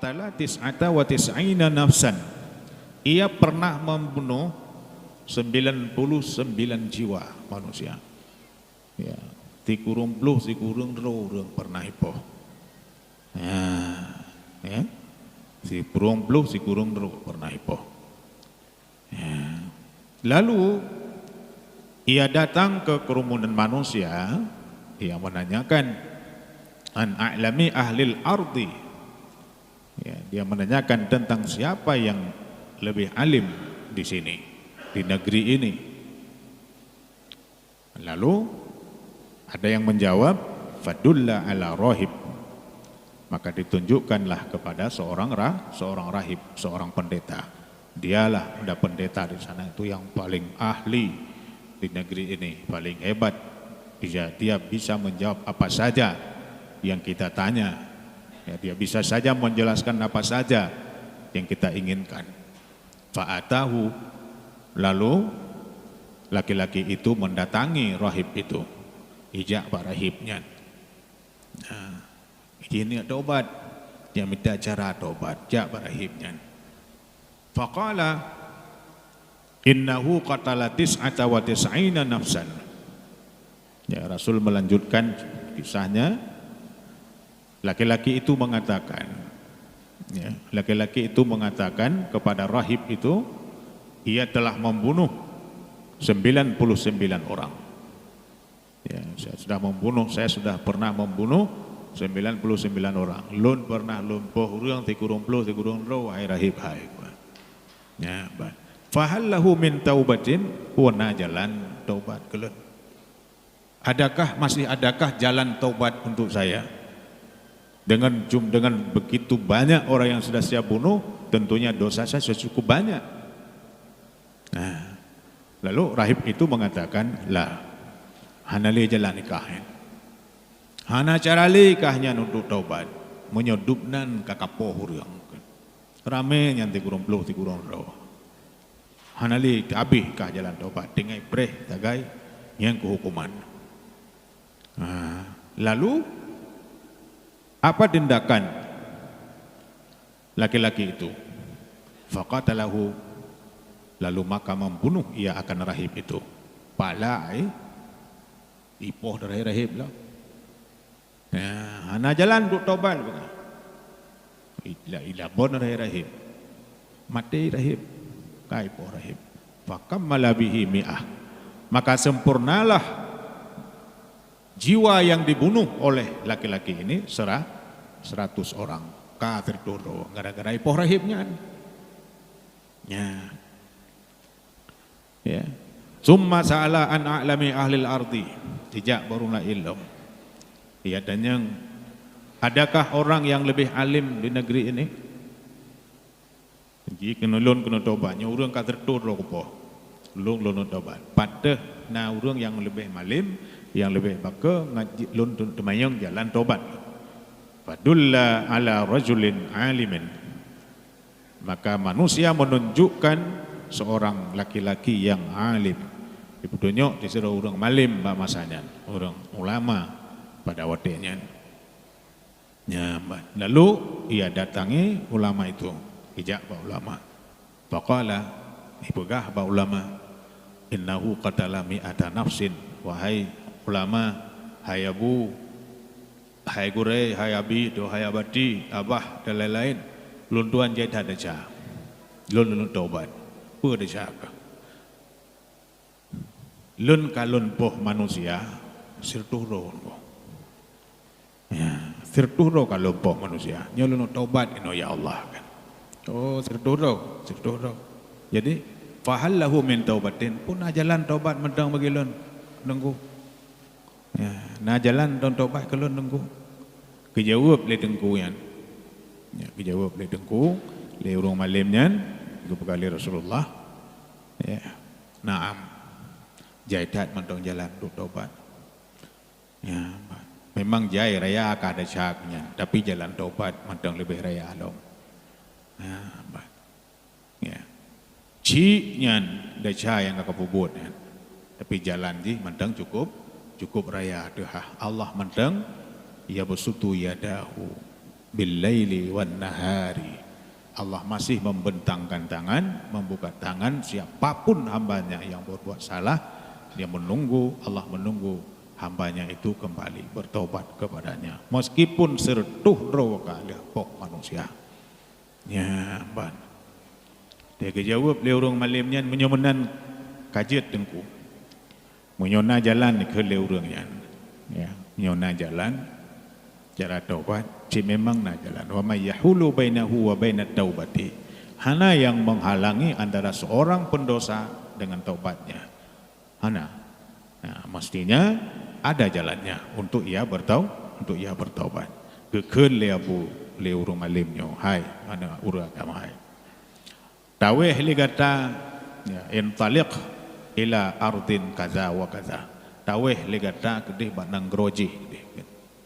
qatala tis'ata wa tis'ina nafsan. Ia pernah membunuh 99 jiwa manusia. Ya, tikurung puluh tikurung ro pernah ipoh. Ya, si kurung puluh si kurung ro pernah ipoh. Ya. Lalu ia datang ke kerumunan manusia, ia menanyakan an a'lami ahlil ardi. Ya, dia menanyakan tentang siapa yang lebih alim di sini, di negeri ini. Lalu ada yang menjawab fadulla ala rahib, maka ditunjukkanlah kepada seorang rahib, seorang pendeta. Dialah ada pendeta di sana itu yang paling ahli di negeri ini, paling hebat. Dia bisa menjawab apa saja yang kita tanya. Ya, dia bisa saja menjelaskan apa saja yang kita inginkan. Fa'atahu, lalu laki-laki itu mendatangi rahib itu. Ijak pak rahibnya. Nah, ini tobat, dia minta cara tobat. Jak pak rahibnya. Faqala innahu qatala tis'ata wa tis'ina nafsan. Ya, Rasul melanjutkan kisahnya. Laki-laki itu mengatakan, ya, laki-laki itu mengatakan kepada rahib itu, ia telah membunuh 99 orang. Ya, saya sudah pernah membunuh 99 orang. Lun pernah lumpuh urang tikurung ro hai rahib hai. Ya, fahallahu min taubatin, wana jalan taubat kelun. Masih adakah jalan taubat untuk saya? Dengan begitu banyak orang yang sudah saya bunuh, tentunya dosa saya sudah cukup banyak. Nah, lalu rahib itu mengatakan, lah, hanali jalan nikahin. Hana cara likahnya untuk taubat, menyodupnan kakapohur yang rame yang tikurung roh. Hanali habis kah jalan taubat, tinggai preh tagai yang kehukuman. Nah, lalu apa tindakan laki-laki itu? Faqatalahu, lalu maka membunuh ia akan rahib itu. Palai ipoh dari rahib lah. Ya, hana jalan untuk taubat bukan. Ila bon dari rahib. Mati rahib, kaipoh rahib. Fakammala bihi mi'ah. Maka sempurnalah jiwa yang dibunuh oleh laki-laki ini 100 orang. Kafir doro gara-gara ipoh rahibnya. Ya. Ya. Summa sa'ala an a'lami ahlil ardi. Tidak barulah ilm. Ya, dan yang adakah orang yang lebih alim di negeri ini? Jika nulun kena tobatnya orang kafir doro ko. Lun tobat. Patah na orang yang lebih malim, yang lebih baka ngaji lun temayang jalan tobat. Fadulla ala rajulin alimin, maka manusia menunjukkan seorang laki-laki yang alim. Ditunjuk disuruh orang malim masanya, orang ulama pada waktunya. Ya, lalu ia datangi ulama itu, ijak pak ulama. Faqala, ibugah pak ulama, innahu qatala mi'ata nafsin. Wahai ulama, hai abu, hai gure, hai abi, hai abadi, abah dan lain-lain, lun tuan jadi ada cah, lun taubat, pun ada cah. Lun kalun poh manusia, sirturo, ya, sirturo kalun poh manusia, nyolun taubat ino ya Allah kan, oh sirturo. Jadi fahallahu min taubatin, pun jalan taubat mendang bagi lun, nunggu. Ya, nah jalan don tobat kalau nunggu kejawab le dengku yan. Ya, kejawab le dengku le urang malimnya kepada Rasulullah. Ya. Naam. Jaidat mendong jalan untuk tobat. Ya, memang jai raya ada syaknya, tapi jalan tobat mendong lebih raya alom. Ya, ya. Ci-nyan da cha yang kakapubut ya. Tapi jalan di mendong cukup raya doa Allah mendeng ia bersutu yadahu bil laili wan nahari. Allah masih membentangkan tangan, membuka tangan siapapun hambanya yang berbuat salah, dia menunggu, Allah menunggu hambanya itu kembali bertobat kepadanya. Meskipun sertuh roka pok manusia. Ya, ban. Dia kejawab le urang malimnya menyomenan kajet tengku. Menyona jalan ke le urangnya. Ya, menyona jalan cara taubat si memang na jalan. Wa may yahulu bainahu wa bainat taubati. Hana yang menghalangi antara seorang pendosa dengan taubatnya. Hana. Nah, mestinya ada jalannya untuk ia bertaubat. Kekeun le abu le urang malimnyo. Hai, ana urang agama hai. Taweh li kata ya intaliq ila ardin kaza wa kaza. Taweh li kata kedih banang groji.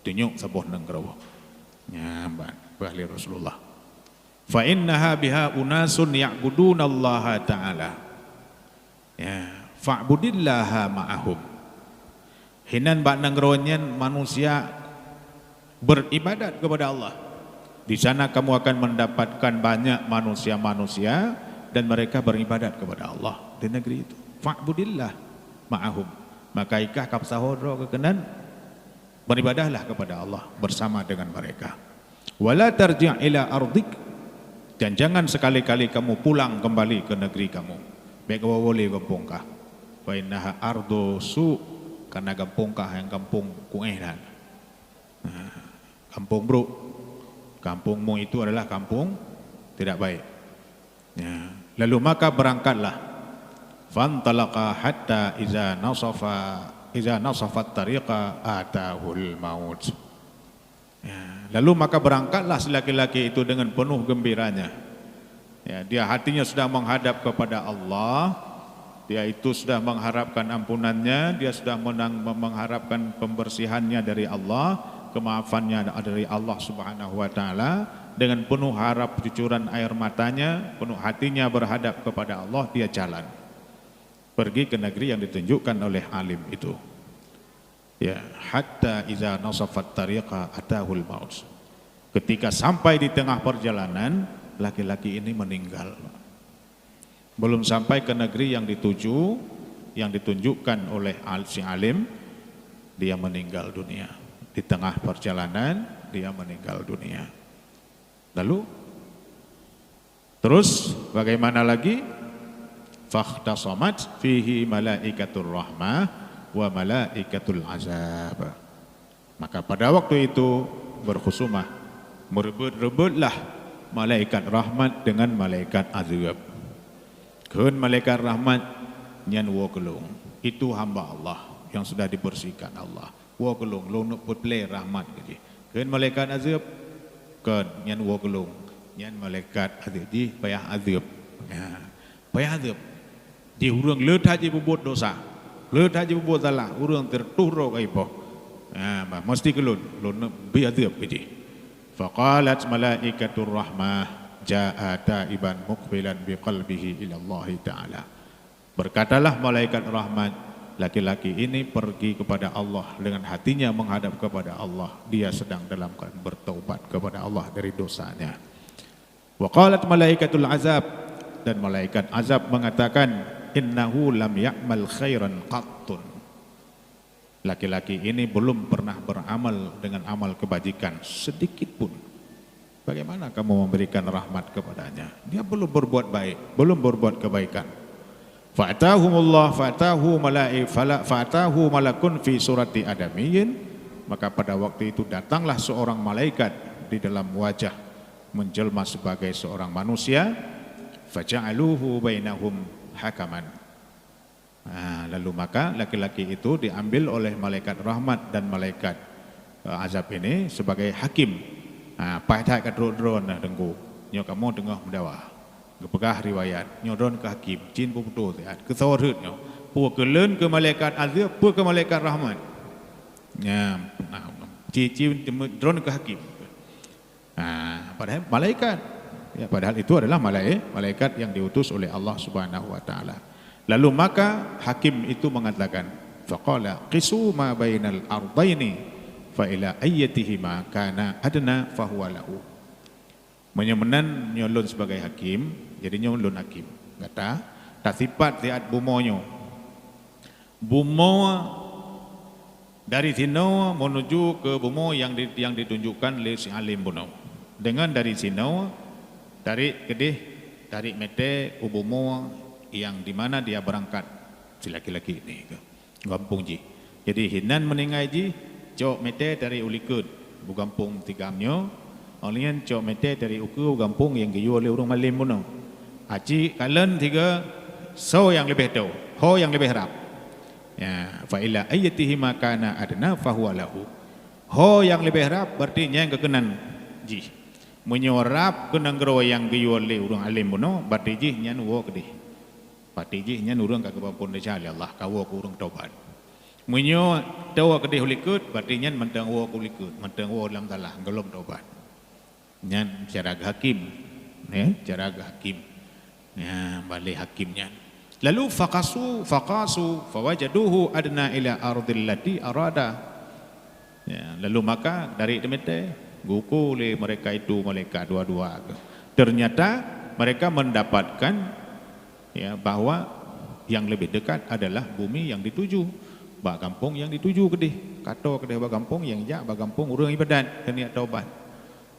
Tunjuk sebuah negara. Ya, bahli Rasulullah. Fa innaha biha unasun ya'buduna Allah Ta'ala. Ya, fa'budillaha ma'ahum. Hinan bak negronyen manusia beribadat kepada Allah. Di sana kamu akan mendapatkan banyak manusia-manusia dan mereka beribadat kepada Allah di negeri itu. Fa'budillah ma'ahum. Maka ikah kap sahodro kekenan beribadahlah kepada Allah bersama dengan mereka. Wala tarji' ila ardik, dan jangan sekali-kali kamu pulang kembali ke negeri kamu. Baik boleh kampung kah? Fa innaha ardu su, karena kampung kah yang kampung kuehan. Kampung bro, kampungmu itu adalah kampung tidak baik. Ya. Lalu maka berangkatlah. Fantalaqa hatta iza nasafat tariqa atahul maut. Ya, lalu maka berangkatlah si laki-laki itu dengan penuh gembiranya. Ya, dia hatinya sudah menghadap kepada Allah. Dia itu sudah mengharapkan ampunannya, dia sudah mengharapkan pembersihannya dari Allah, kemaafannya dari Allah Subhanahu wa taala. Dengan penuh harap cucuran air matanya, penuh hatinya berhadap kepada Allah, dia jalan pergi ke negeri yang ditunjukkan oleh alim itu. Ya, hatta iza nasafat tariqa atahul maut. Ketika sampai di tengah perjalanan, laki-laki ini meninggal. Belum sampai ke negeri yang dituju, yang ditunjukkan oleh si alim, dia meninggal dunia. Di tengah perjalanan, dia meninggal dunia. Lalu terus bagaimana lagi? Fakhtasamat fihi malaikatur rahmah wa malaikatul azab. Maka pada waktu itu berkhusumah, merebut-rebutlah malaikat rahmat dengan malaikat azab. Keun malaikat rahmat nyan wo kelung, itu hamba Allah yang sudah dibersihkan Allah. Wo kelung lunuk putle rahmat gitu. Keun malaikat azab keun nyan wo kelung, nyan malaikat azab di payah azab. Ya, payah azab. Di urang leut haji berbuat dosa, leut haji berbuat salah, urang tertuh kai po. Nah, mesti kelun bi azab gitu. Faqalat malaikatur rahmah jaa taiban muqbilan biqalbihi ila Allah taala. Berkatalah malaikat rahmat, laki-laki ini pergi kepada Allah dengan hatinya menghadap kepada Allah. Dia sedang dalam keadaan bertaubat kepada Allah dari dosanya. Wa qalat malaikatul azab, dan malaikat azab mengatakan, innahu lam ya'mal khairan qattun. Laki-laki ini belum pernah beramal dengan amal kebajikan sedikit pun. Bagaimana kamu memberikan rahmat kepadanya? Dia belum berbuat baik, belum berbuat kebaikan. Fa'atahumullah fa'atahu malakun fi surati adamiyyin. Maka pada waktu itu datanglah seorang malaikat di dalam wajah menjelma sebagai seorang manusia. Faja'aluhu bainahum hakaman. Lalu maka laki-laki itu diambil oleh malaikat rahmat dan malaikat azab ini sebagai hakim. Pahit kat drone dengku. Nyo kamu tengah mendawa. Gepegah riwayat. Nyo drone ke hakim. Cin pu putu sehat. Ke sawrut nyo. Pu ke leun ke malaikat azab, pu ke malaikat rahmat. Ya, cin drone ke hakim. Padahal malaikat. Ya, padahal itu adalah malaikat yang diutus oleh Allah Subhanahu wa taala. Lalu maka hakim itu mengatakan, faqala qisu ma bainal ardaini fa ila ayyatihima kana adna fahuwa lahu. Menyemenan nyolon sebagai hakim, jadi nyolon hakim. Kata, tak sifat lihat bumonyo. Bumo dari sini menuju ke bumo yang ditunjukkan oleh si alim buno. Dengan dari sini tarik kedih, tarik mete ke bumo yang di mana dia berangkat si laki-laki ini ke kampung ji. Jadi hinan meninggai ji, cok mete dari ulikut bu kampung tigamnya, olian cok mete dari uku kampung yang giyu oleh orang malim buno. Aci kalian tiga so yang lebih tahu, ho yang lebih harap. Ya, fa ila ayyatihima kana adna fahuwa lahu. Ho yang lebih harap berarti yang kekenan ji. Menyorap kenang gero yang giyu oleh orang alim buno, berarti ji nyan wo kedih. Patiji nya nurung ka kebapun deja Allah kawo ku urang taubat. Munyo tawa kedih likut berarti nya mentang wo ku likut, mentang wo dalam salah gelom taubat. Nya cara hakim, cara hakim. Ya, balik hakimnya. Lalu faqasu fawajaduhu adna ila ardil lati arada. Ya, lalu maka dari temete guku oleh mereka itu mereka dua-dua. Ternyata mereka mendapatkan ya bahwa yang lebih dekat adalah bumi yang dituju, bak kampung yang dituju kedih, kato kedih bak kampung yang jak bak kampung urang ibadat dan niat taubat.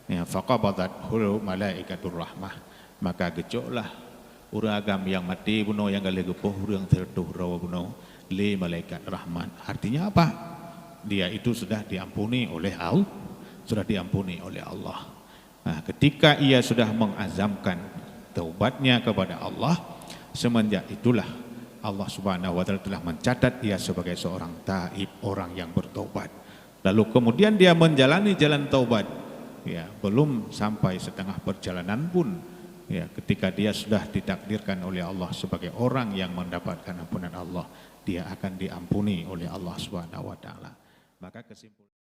Ya faqabadat hulu malaikatur rahmah, maka gecoklah urang agam yang mati buno yang gale gepoh urang tertuh rawa buno le malaikat rahmat. Artinya apa? Dia itu sudah diampuni oleh Allah, sudah diampuni oleh Allah. Nah, ketika ia sudah mengazamkan taubatnya kepada Allah, semenjak itulah Allah Subhanahu wa taala telah mencatat dia sebagai seorang taib, orang yang bertobat. Lalu kemudian dia menjalani jalan taubat. Ya, belum sampai setengah perjalanan pun ya ketika dia sudah ditakdirkan oleh Allah sebagai orang yang mendapatkan ampunan Allah, dia akan diampuni oleh Allah Subhanahu wa taala. Maka kesimpulan